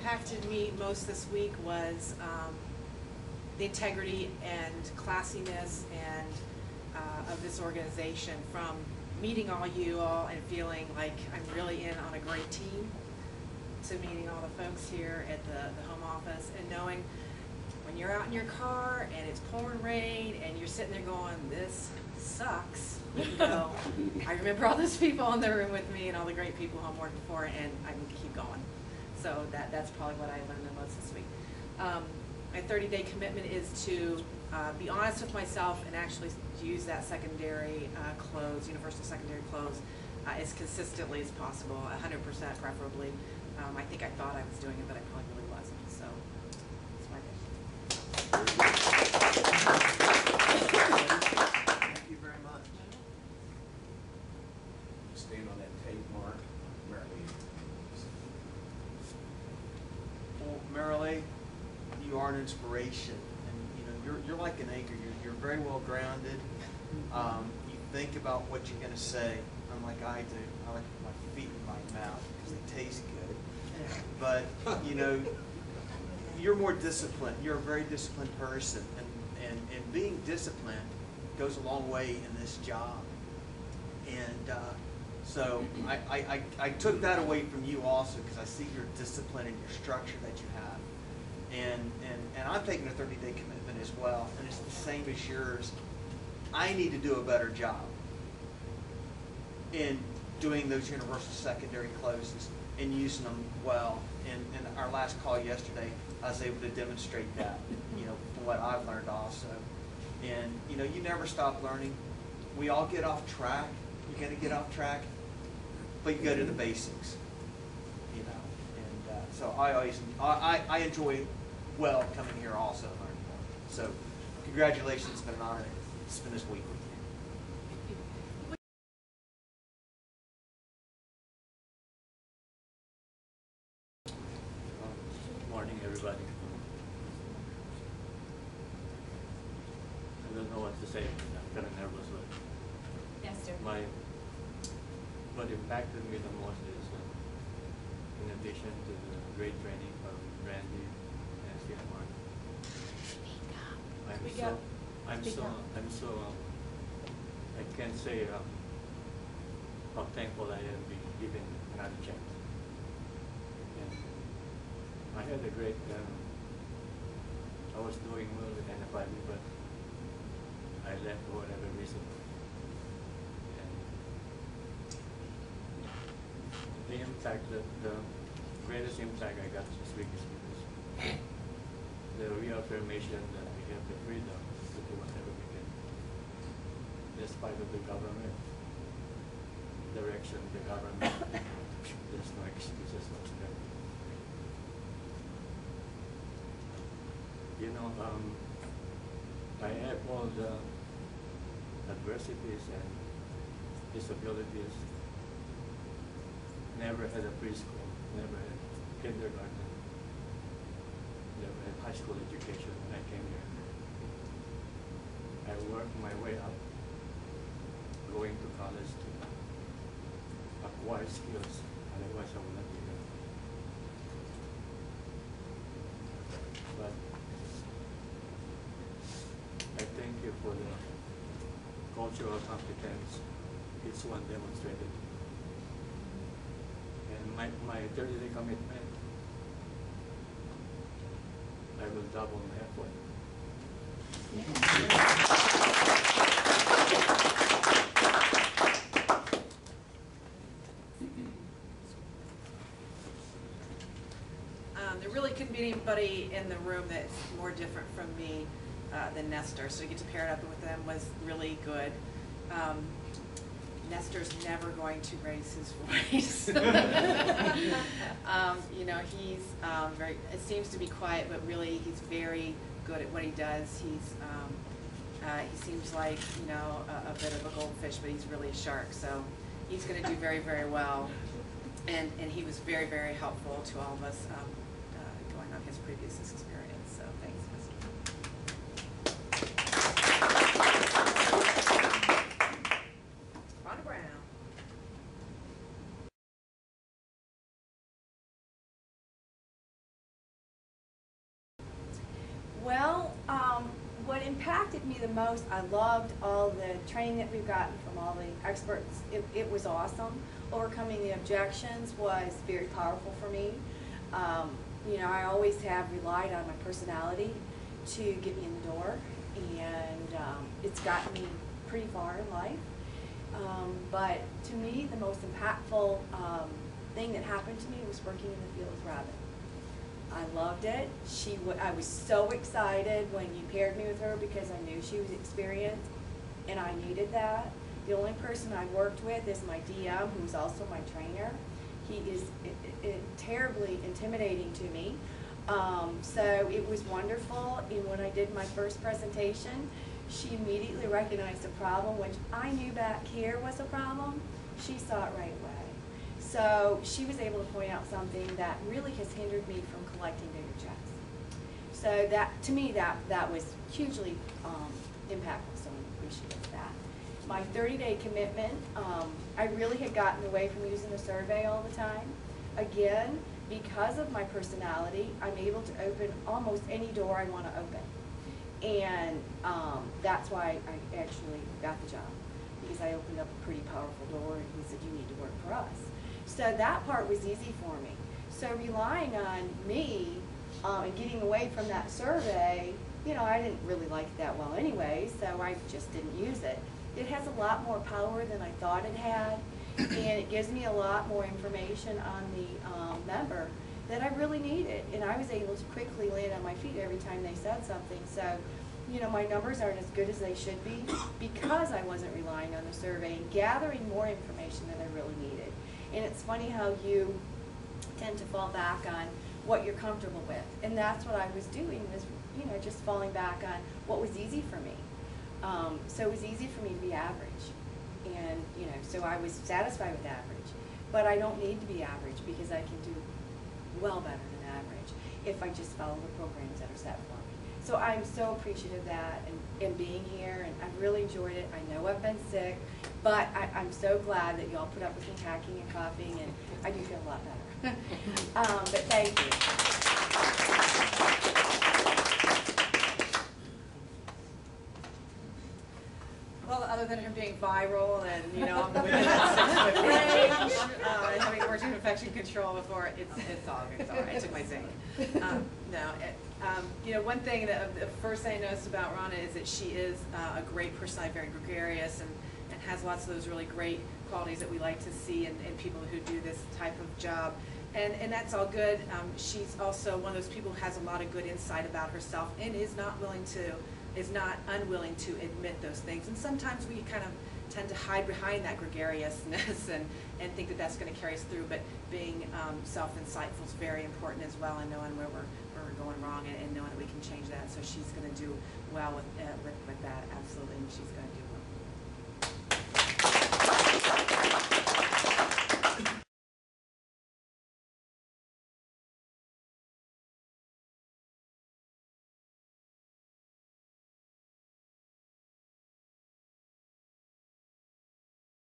impacted me most this week was the integrity and classiness and of this organization, from meeting all you all and feeling like I'm really in on a great team, to meeting all the folks here at the home office and knowing when you're out in your car and it's pouring rain and you're sitting there going, this sucks, you know, I remember all those people in the room with me and all the great people I'm working for, and I can keep going. So that's probably what I learned the most this week. My 30-day commitment is to be honest with myself and actually use that secondary close, universal secondary close, as consistently as possible, 100% preferably. I think I thought I was doing it, but I probably really wasn't. So that's my day. Thank you very much. Stand on that tape, Mark. Merilee. Well, Merilee, you are an inspiration, and you know you're like an anchor. You're very well grounded. You think about what you're going to say, unlike I do. I like to put my feet in my mouth because they taste good. But you know, you're more disciplined. You're a very disciplined person, and being disciplined goes a long way in this job. And so I took that away from you also, because I see your discipline and your structure that you have. And I'm taking a 30-day commitment as well, and it's the same as yours. I need to do a better job in doing those universal secondary closes and using them well. And in our last call yesterday, I was able to demonstrate that, you know, from what I've learned also. And you know, you never stop learning. We all get off track. You're going to get off track, but you go to the basics, you know. And so I enjoy coming here also and learning more. So congratulations, it's been an honor to spend this week with you. Morning, everybody. I don't know what to say. I'm kind of nervous, but Nestor. What impacted me the most is, in addition to the great training from Randy and Mark, I can't say how thankful I am being given another chance. And I had a great, I was doing well with NFIB, but I left for whatever reason. And the impact, the greatest impact I got this week is because the reaffirmation that we have the freedom to do whatever we can, despite of the government, direction of the government. There's no excuses whatsoever. You know, I have all the adversities and disabilities. Never had a preschool, never had kindergarten, never had high school education when I came here. I worked my way up, going to college to acquire skills, otherwise I would not be here. But I thank you for the cultural competence each one demonstrated. And my 30-day commitment, I will double my effort. There really couldn't be anybody in the room that's more different from me than Nestor, so to get to pair it up with them was really good. Nestor's never going to raise his voice. You know, he's it seems to be quiet, but really he's very good at what he does. He seems like, you know, a bit of a goldfish, but he's really a shark, so he's going to do very, very well. And he was very, very helpful to all of us going on his previous experience, so thanks, Nestor. Well, what impacted me the most, I loved all the training that we've gotten from all the experts. It was awesome. Overcoming the objections was very powerful for me. You know, I always have relied on my personality to get me in the door, and it's gotten me pretty far in life. But to me, the most impactful thing that happened to me was working in the field with Rhonda. I loved it. I was so excited when you paired me with her because I knew she was experienced, and I needed that. The only person I worked with is my DM, who's also my trainer. He is terribly intimidating to me. So it was wonderful, and when I did my first presentation, she immediately recognized the problem, which I knew back here was a problem. She saw it right away. So she was able to point out something that really has hindered me from collecting bigger checks. So that, to me, that was hugely impactful, so I appreciate that. My 30-day commitment, I really had gotten away from using the survey all the time. Again, because of my personality, I'm able to open almost any door I want to open. And that's why I actually got the job, because I opened up a pretty powerful door and he said, you need to work for us. So that part was easy for me. So relying on me and getting away from that survey, you know, I didn't really like it that well anyway, so I just didn't use it. It has a lot more power than I thought it had, and it gives me a lot more information on the member that I really needed, and I was able to quickly land on my feet every time they said something. So, you know, my numbers aren't as good as they should be because I wasn't relying on the survey and gathering more information than I really needed. And it's funny how you tend to fall back on what you're comfortable with, and that's what I was doing, was, you know, just falling back on what was easy for me. So it was easy for me to be average, and, you know, so I was satisfied with average. But I don't need to be average because I can do well better than average if I just follow the programs that are set for me. So I'm so appreciative of that and being here, and I've really enjoyed it. I know I've been sick, but I'm so glad that you all put up with me hacking and coughing, and I do feel a lot better. But thank you. Well, other than him being viral and, you know, within that 6-foot range, and having worked in infection control before, it's all right. I took my zinc. You know, one thing that the first thing I noticed about Rhonda is that she is a great personality, very gregarious, and has lots of those really great qualities that we like to see in people who do this type of job. And that's all good. She's also one of those people who has a lot of good insight about herself and is not unwilling to admit those things. And sometimes we kind of tend to hide behind that gregariousness and think that that's going to carry us through. But being self-insightful is very important as well, and knowing where we're going wrong and knowing that we can change that. So she's going to do well with that, absolutely, and she's going to do